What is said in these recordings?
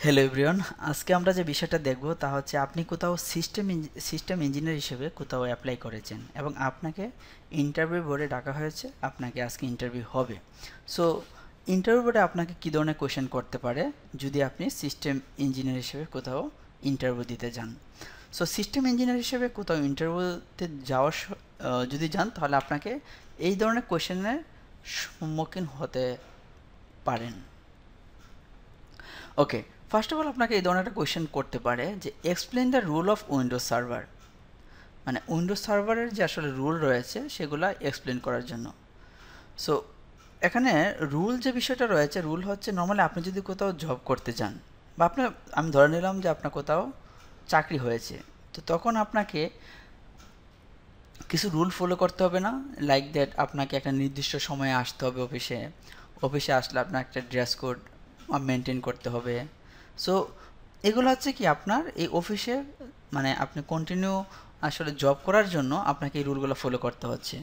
Hello everyone, আজকে আমরা যে বিষয়টা দেখব তা হচ্ছে আপনি কোথাও সিস্টেম ইঞ্জিনিয়ার হিসেবে কোথাও অ্যাপ্লাই করেছেন এবং আপনাকে ইন্টারভিউ বোর্ডে ডাকা হয়েছে, আপনাকে আজকে ইন্টারভিউ হবে। সো ইন্টারভিউ বোর্ডে আপনাকে কী ধরনের কোয়েশ্চেন করতে পারে যদি আপনি সিস্টেম ইঞ্জিনিয়ার হিসেবে কোথাও ইন্টারভিউ দিতে যান। সো সিস্টেম ইঞ্জিনিয়ার হিসেবে কোথাও ইন্টারভিউতে যাওয়ার যদি যান তাহলে আপনাকে এই ধরনের কোয়েশ্চেনের সম্মুখীন হতে পারেন। ওকে, ফার্স্ট অফ অল আপনাকে এই ধরনের একটা কোয়েশ্চেন করতে পারে যে explain the rule of Windows server, মানে উইন্ডোজ সার্ভারের যে আসলে রুল রয়েছে সেগুলো এক্সপ্লেন করার জন্য। সো এখানে রুল যে বিষয়টা রয়েছে, রুল হচ্ছে নর্মালি আপনি যদি কোথাও জব করতে যান বা আপনার, আমি ধরে নিলাম যে আপনার কোথাও চাকরি হয়েছে, তো তখন আপনাকে কিছু রুল ফলো করতে হবে না, লাইক দ্যাট আপনাকে একটা নির্দিষ্ট সময়ে আসতে হবে অফিসে আসলে আপনার একটা ড্রেস কোড মেনটেন করতে হবে। সো এগুলো হচ্ছে কি আপনার এই অফিসে, মানে আপনি কন্টিনিউ আসলে জব করার জন্য আপনাকে এই রুলগুলো ফলো করতে হচ্ছে।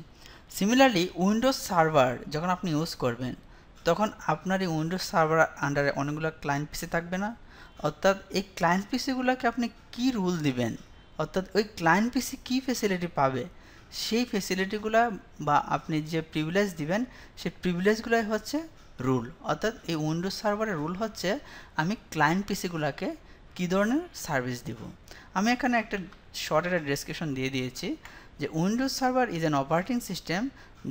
সিমিলারলি উইন্ডোজ সার্ভার যখন আপনি ইউজ করবেন তখন আপনার এই উইন্ডোজ সার্ভার আন্ডারে অনেকগুলো ক্লায়েন্ট পিসি থাকবে না, অর্থাৎ এই ক্লায়েন্ট পিসিগুলোকে আপনি কি রুল দিবেন, অর্থাৎ ওই ক্লায়েন্ট পিসি কী ফেসিলিটি পাবে, সেই ফেসিলিটিগুলো বা আপনি যে প্রিভিলেজ দিবেন সেই প্রিভিলেজগুলোই হচ্ছে রুল। অর্থাৎ এই উইন্ডোজ সার্ভারের রুল হচ্ছে আমি ক্লায়েন্ট পিসিগুলোকে কী ধরনের সার্ভিস দিব। আমি এখানে একটা শর্ট একটা ডেসক্রিপশন দিয়ে দিয়েছি যে Windows Server is an operating system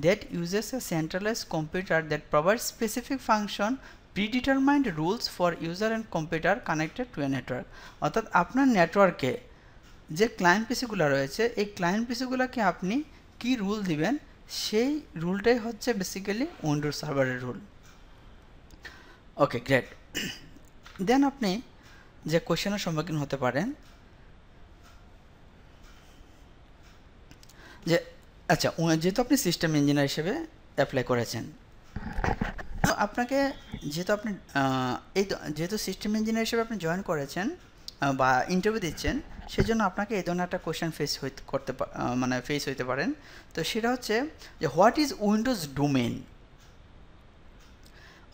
that uses a centralised computer that provide specific function predetermined rules for user and computer connected to a network. অর্থাৎ আপনার নেটওয়ার্কে যে ক্লায়েন্ট পিসিগুলো রয়েছে এই ক্লায়েন্ট পিসিগুলোকে আপনি কি রুল দিবেন সেই রুলটাই হচ্ছে বেসিক্যালি উইন্ডোজ সার্ভারের রুল। ওকে, গ্রেট। দেন আপনি যে কোশ্চেনের সম্মুখীন হতে পারেন যে আচ্ছা, যেহেতু আপনি সিস্টেম ইঞ্জিনিয়ার হিসেবে অ্যাপ্লাই করেছেন, তো আপনাকে যেহেতু আপনি যেহেতু সিস্টেম ইঞ্জিনিয়ার হিসেবে আপনি জয়েন করেছেন বা ইন্টারভিউ দিচ্ছেন, সেজন্য আপনাকে এই ধরনের একটা কোয়েশ্চেন ফেস হইতে পারেন। তো সেটা হচ্ছে যে হোয়াট ইজ উইন্ডোজ ডোমেন,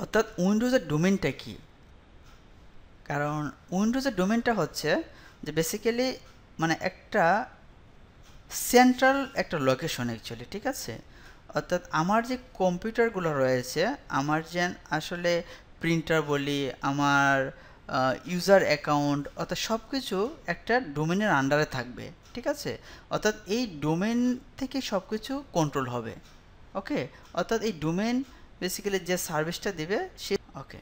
অর্থাৎ উইন্ডোজের ডোমেনটা কী। কারণ উইন্ডোজের ডোমেনটা হচ্ছে যে বেসিক্যালি মানে একটা সেন্ট্রাল একটা লোকেশন অ্যাকচুয়ালি, ঠিক আছে। অর্থাৎ আমার যে কম্পিউটারগুলো রয়েছে, আমার যে আসলে প্রিন্টার বলি, আমার ইউজার অ্যাকাউন্ট, অর্থাৎ সব কিছু একটা ডোমেনের আন্ডারে থাকবে, ঠিক আছে। অর্থাৎ এই ডোমেন থেকে সব কিছু কন্ট্রোল হবে। ওকে, অর্থাৎ এই ডোমেন বেসিক্যালি যে সার্ভিসটা দিবে সে, ওকে,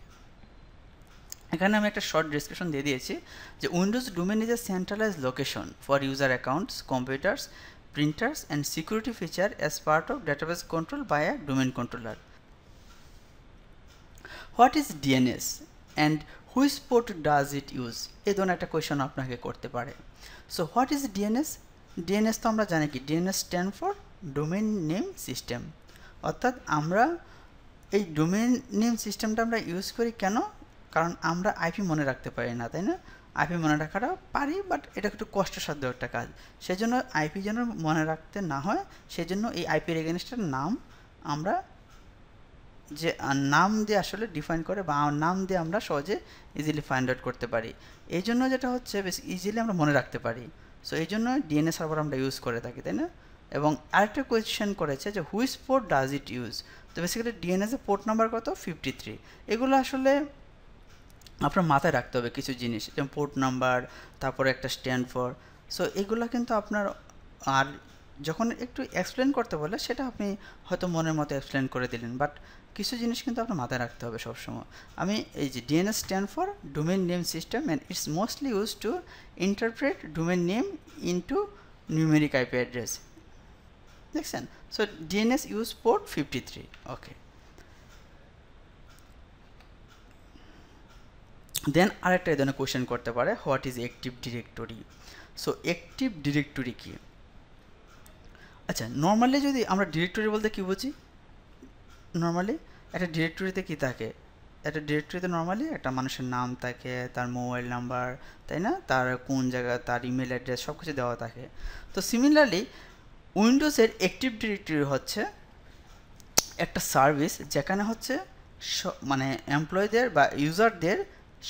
এখানে আমি একটা শর্ট ডিসক্রিপশন দিয়ে দিয়েছি যে Windows domain is a centralise location for user accounts, computers, printers and security feature as part of database control by a domain controller. What is DNS and which port does it use? এই ধরনের একটা question আপনাকে করতে পারে। So what is DNS? DNS তো আমরা জানি কি, DNS stand for domain name system. অর্থাৎ আমরা এই ডোমেন নেম সিস্টেমটা আমরা ইউজ করি কেন? কারণ আমরা আইপি মনে রাখতে পারি না, তাই না? আইপি মনে রাখাটা পারি, বাট এটা একটু কষ্টসাধ্য একটা কাজ। সেজন্য আইপি যেন মনে রাখতে না হয়, সেজন্য এই আইপির এগেনস্টের নাম আমরা যে নাম দিয়ে আসলে ডিফাইন করে বা নাম দিয়ে আমরা সহজে ইজিলি ফাইন্ড আউট করতে পারি। এই জন্য যেটা হচ্ছে বেশ ইজিলি আমরা মনে রাখতে পারি। সো এই জন্য ডিএনএস সার্ভার আমরা ইউজ করে থাকি, তাই না? এবং আরেকটা কোয়েশ্চেন করেছে যে which port does it use. তো বেসিক্যালি ডিএনএস এর পোর্ট নাম্বার কত? 53। এগুলো আসলে আপনার মাথায় রাখতে হবে কিছু জিনিস, যেমন পোর্ট নাম্বার, তারপরে একটা স্ট্যান্ড ফর। সো এগুলো কিন্তু আপনার, আর যখন একটু এক্সপ্লেন করতে বলে সেটা আপনি হয়তো মনের মতো এক্সপ্লেন করে দিলেন, বাট কিছু জিনিস কিন্তু আপনার মাথায় রাখতে হবে সবসময়। আমি এই যে DNS stand for domain name system and it's mostly use to interpret domain name into numeric IP address. দেখছেন? So DNS use port 53। Okay, then আরেকটা এই ধরনের কোয়েশ্চেন করতে পারে what is active directory. So active directory কি? আচ্ছা, normally যদি আমরা ডিরেক্টরি বলতে কী বুঝি, নর্মালি একটা ডিরেক্টরিতে কী থাকে? একটা ডিরেক্টরিতে নর্মালি একটা মানুষের নাম থাকে, তার মোবাইল নাম্বার, তাই না, তার কোন জায়গায়, তার ইমেল অ্যাড্রেস সব কিছু দেওয়া থাকে। তো সিমিলারলি উইন্ডোজের অ্যাক্টিভ ডিরেক্টরি হচ্ছে একটা সার্ভিস যেখানে হচ্ছে মানে এমপ্লয়ীদের বা ইউজারদের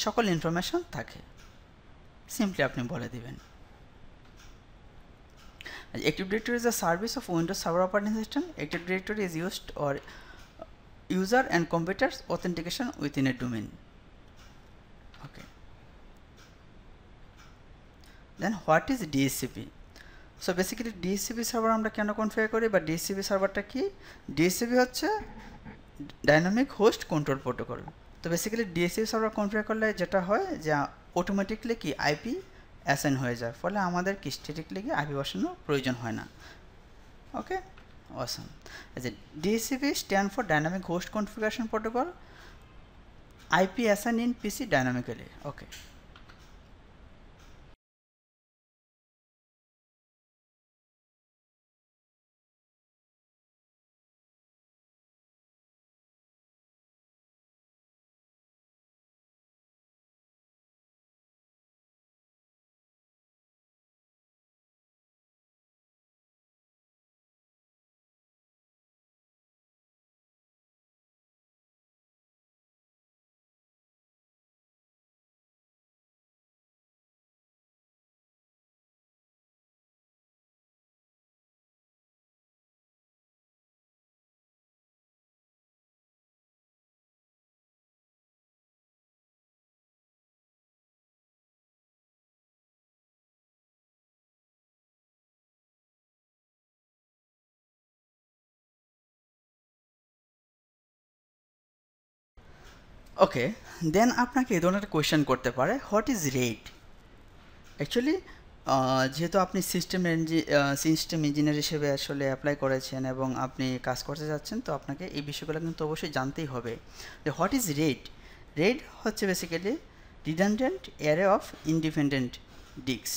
সকল ইনফরমেশন থাকে, সিম্পলি আপনি বলে দিবেন। Active Directory is a service of Windows Server operating system. Active Directory is used or user and computers authentication within a domain. Okay. Then what is DHCP? So basically DHCP server আমরা কেন configure করি বা DHCP সার্ভারটা কি? DHCP হচ্ছে dynamic host control protocol. তো basically DHCP server configure করলে যেটা হয় যে অটোমেটিকলি কি আইপি অ্যাসাইন হয়ে যায়, ফলে আমাদের কি স্ট্যাটিকলি কি আইপি বসানোর প্রয়োজন হয় না। ওকে, অসম। যে DHCP stand for dynamic host configuration protocol, IP assign in PC dynamically. Okay, okay, then আপনাকে এই ধরনের কোয়েশ্চেন করতে পারে, হোয়াট ইজ রেড? অ্যাকচুয়ালি যেহেতু আপনি সিস্টেম ইঞ্জিনিয়ার হিসেবে আসলে অ্যাপ্লাই করেছেন এবং আপনি কাজ করতে যাচ্ছেন, তো আপনাকে এই বিষয়গুলো কিন্তু অবশ্যই জানতেই হবে যে হোয়াট ইজ রেড। রেড হচ্ছে basically redundant array of independent disk.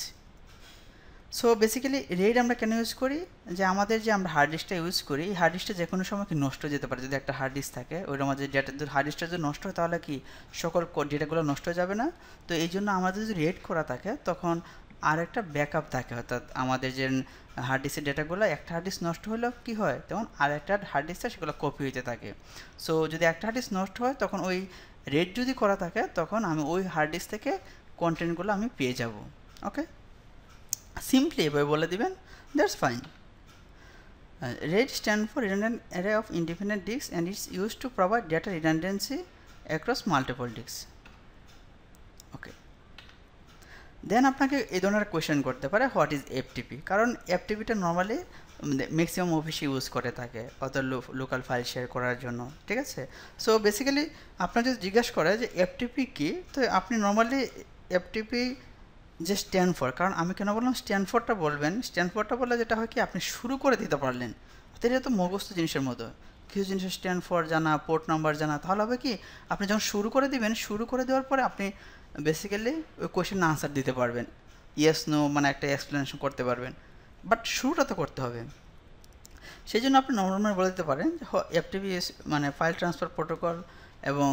So basically RAID আমরা কেন ইউজ করি, যে আমাদের যে আমরা হার্ড ডিস্কটা ইউজ করি, হার্ড ডিস্কটা যে কোনো সময় কি নষ্ট হয়ে যেতে পারে। যদি একটা হার্ড ডিস্ক থাকে, ওইটার মধ্যে ডেটা হার্ড ডিস্কটা যদি নষ্ট হয়, তাহলে কি সকল ডেটাগুলো নষ্ট হয়ে যাবে না। তো এই জন্য আমাদের যদি রেড করা থাকে, তখন আর একটা ব্যাকআপ থাকে, অর্থাৎ আমাদের যে হার্ড ডিস্কের ডেটাগুলো, একটা হার্ড ডিস্ক নষ্ট হলেও কী হয়, তখন আর একটা হার্ড ডিস্কে সেগুলো কপি হইতে থাকে। সো যদি একটা হার্ড ডিস্ক নষ্ট হয়, তখন ওই রেড যদি করা থাকে, তখন আমি ওই হার্ড ডিস্ক থেকে কন্টেন্টগুলো আমি পেয়ে যাব। ওকে, সিম্পলি এভাবে বলে দিবেন, that's fine. RAID stand for redundant array of independent disks and it's used to provide data redundancy across multiple disks. Okay. দেন আপনাকে এই ধরনের কোয়েশ্চেন করতে পারে, হোয়াট ইজ এফটিপি? কারণ এফটিপিটা নর্মালি ম্যাক্সিমাম অফিসে ইউজ করে থাকে, অর্থাৎ লোকাল ফাইল শেয়ার করার জন্য, ঠিক আছে। সো বেসিক্যালি আপনার যদি জিজ্ঞাসা করে যে এফটিপি কী, তো আপনি নর্মালি এফটিপি যে স্ট্যান্ড ফর, কারণ আমি কেন বললাম স্ট্যান্ড ফরটা বলবেন, স্ট্যান্ড ফরটা বললে যেটা হয় কি আপনি শুরু করে দিতে পারলেন, এটা তো মুখস্থ জিনিসের মতো। কিছু জিনিসের স্ট্যান্ড ফর জানা, পোর্ট নাম্বার জানা, তাহলে হবে কি আপনি যখন শুরু করে দিবেন, শুরু করে দেওয়ার পরে আপনি বেসিক্যালি ওই কোয়েশ্চেন আনসার দিতে পারবেন, ইয়েস নো মানে একটা এক্সপ্লেনেশন করতে পারবেন, বাট শুরুটা তো করতে হবে। সেই জন্য আপনি নর্মাল বলে দিতে পারেন এফটিপি মানে ফাইল ট্রান্সফার প্রোটোকল, এবং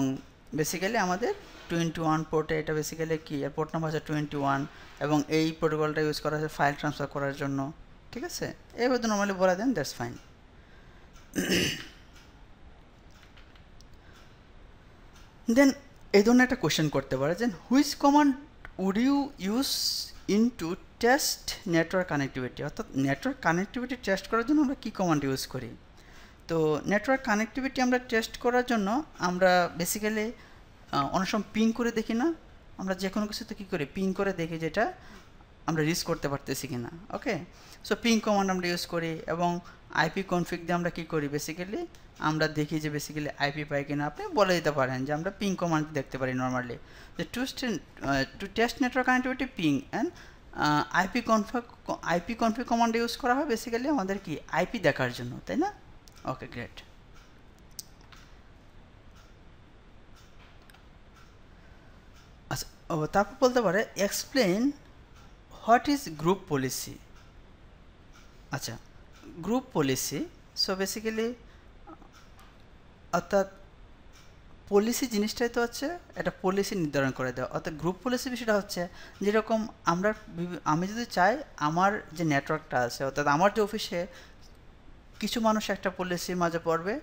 বেসিক্যালি আমাদের 21 পোর্টে, এটা বেসিক্যালি কি এর পোর্ট নাম্বার আছে 21, এবং এই প্রোটোকলটা ইউজ করা হচ্ছে ফাইল ট্রান্সফার করার জন্য, ঠিক আছে। এইভাবে নর্মালি বলে দেন, দ্যাটস ফাইন। দেন এই ধরনের একটা কোয়েশ্চেন করতে পারে যে which command would you use into test network connectivity, অর্থাৎ নেটওয়ার্ক কানেক্টিভিটি টেস্ট করার জন্য আমরা কী কমান্ড ইউজ করি। তো নেটওয়ার্ক কানেক্টিভিটি আমরা টেস্ট করার জন্য আমরা বেসিক্যালি অনেক সময় পিং করে দেখি না, আমরা যে কোনো কিছুতে কী করি, পিং করে দেখি যেটা আমরা রিচ করতে পারতেছি কি না। ওকে, সো পিং কমান্ড আমরা ইউজ করি, এবং আইপি কনফিগ দিয়ে আমরা কী করি, বেসিক্যালি আমরা দেখি যে বেসিক্যালি আইপি পাই কিনা। আপনি বলে দিতে পারেন যে আমরা পিং কমান্ড দেখতে পারি নর্মালি, যে to test network connectivity ping and IP config command use করা হয় বেসিক্যালি আমাদের কি আইপি দেখার জন্য, তাই না। ওকে, গ্রেট। আচ্ছা, তারপর বলতে পারে explain what is group policy. আচ্ছা, গ্রুপ পলিসি, সো বেসিক্যালি অর্থাৎ পলিসি জিনিসটাই তো হচ্ছে একটা পলিসি নির্ধারণ করে দেওয়া, অর্থাৎ গ্রুপ পলিসি বিষয়টা হচ্ছে যেরকম আমি যদি চাই আমার যে নেটওয়ার্কটা আছে, অর্থাৎ আমার যে অফিসে কিছু মানুষ একটা পলিসির মাঝে পড়বে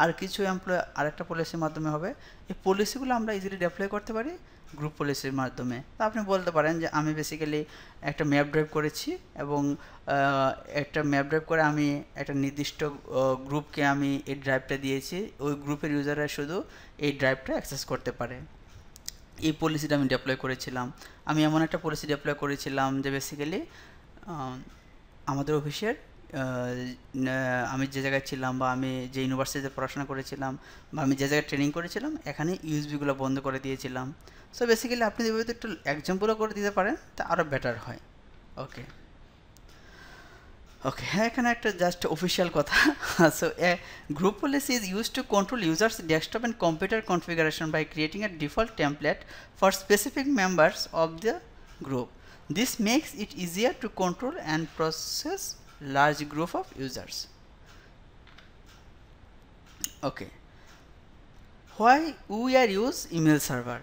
আর কিছু এমপ্লয় আরেকটা পলিসির মাধ্যমে হবে, এই পলিসিগুলো আমরা ইজিলি ডিপ্লয় করতে পারি গ্রুপ পলিসির মাধ্যমে। তো আপনি বলতে পারেন যে আমি বেসিক্যালি একটা ম্যাপ ড্রাইভ করেছি এবং একটা ম্যাপ ড্রাইভ করে আমি একটা নির্দিষ্ট গ্রুপকে আমি এই ড্রাইভটা দিয়েছি, ওই গ্রুপের ইউজাররা শুধু এই ড্রাইভটা অ্যাক্সেস করতে পারে। এই পলিসিটা আমি ডেপ্লয় করেছিলাম। আমি এমন একটা পলিসি ডেপ্লয় করেছিলাম যে বেসিক্যালি আমাদের অফিসের আমি যে জায়গায় ছিলাম বা আমি যে ইউনিভার্সিটিতে পড়াশোনা করেছিলাম বা আমি যে জায়গায় ট্রেনিং করেছিলাম এখানে ইউএসবিগুলো বন্ধ করে দিয়েছিলাম। সো বেসিক্যালি আপনি যদি একটু এক্সাম্পলও করে দিতে পারেন তা আরও বেটার হয়। ওকে ওকে, হ্যাঁ, এখানে একটা জাস্ট অফিসিয়াল কথা। So a group policy is use to control users desktop and computer configuration by creating a default template for specific members of the group. This makes it easier to control and process large group of users. Okay, why we are use email server?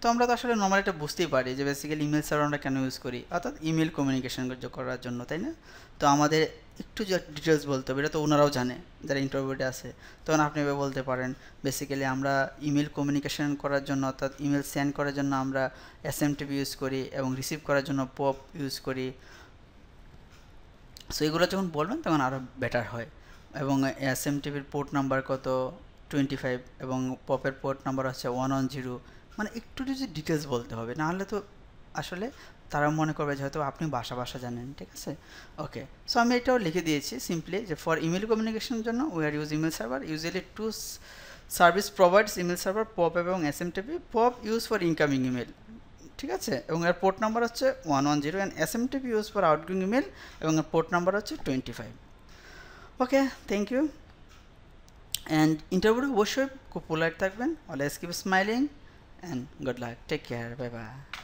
তো আমরা তো আসলে normally এটা বুঝতেই পারি যে basically email server আমরা কেন ইউজ করি, অর্থাৎ ইমেল কমিউনিকেশন করার জন্য, তাই না? তো আমাদের একটু ডিটেলস বলতে হবে, এটা তো ওনারাও জানে যারা ইন্টারভিউতে আছে। তখন আপনি এভাবে বলতে পারেন বেসিক্যালি আমরা ইমেল কমিউনিকেশন করার জন্য অর্থাৎ ইমেল সেন্ড করার জন্য আমরা এসএমটিপি ইউজ করি এবং রিসিভ করার জন্য পপ ইউজ করি। সো এগুলো যখন বলবেন তখন আরও বেটার হয়। এবং এসএমটিপির পোর্ট নাম্বার কত 25 এবং পপের পোর্ট নাম্বার হচ্ছে 110। মানে একটু যদি ডিটেলস বলতে হবে, নাহলে তো আসলে তারা মনে করবে যে হয়তো আপনি ভাষা জানেন, ঠিক আছে? ওকে, সো আমি এটাও লিখে দিয়েছি সিম্পলি যে ফর ইমেল কমিউনিকেশনের জন্য we are use email server, usually two service provides email server, POP এবং SMTP. POP use for incoming email, ঠিক আছে, এবং এর পোর্ট নাম্বার হচ্ছে 110 and SMTP use for outgoing email এবং এর পোর্ট নাম্বার হচ্ছে 25। Okay, thank you. And interview অবশ্যই খুব পোলাইট থাকবেন, always keep smiling and good luck. Take care. Bye bye.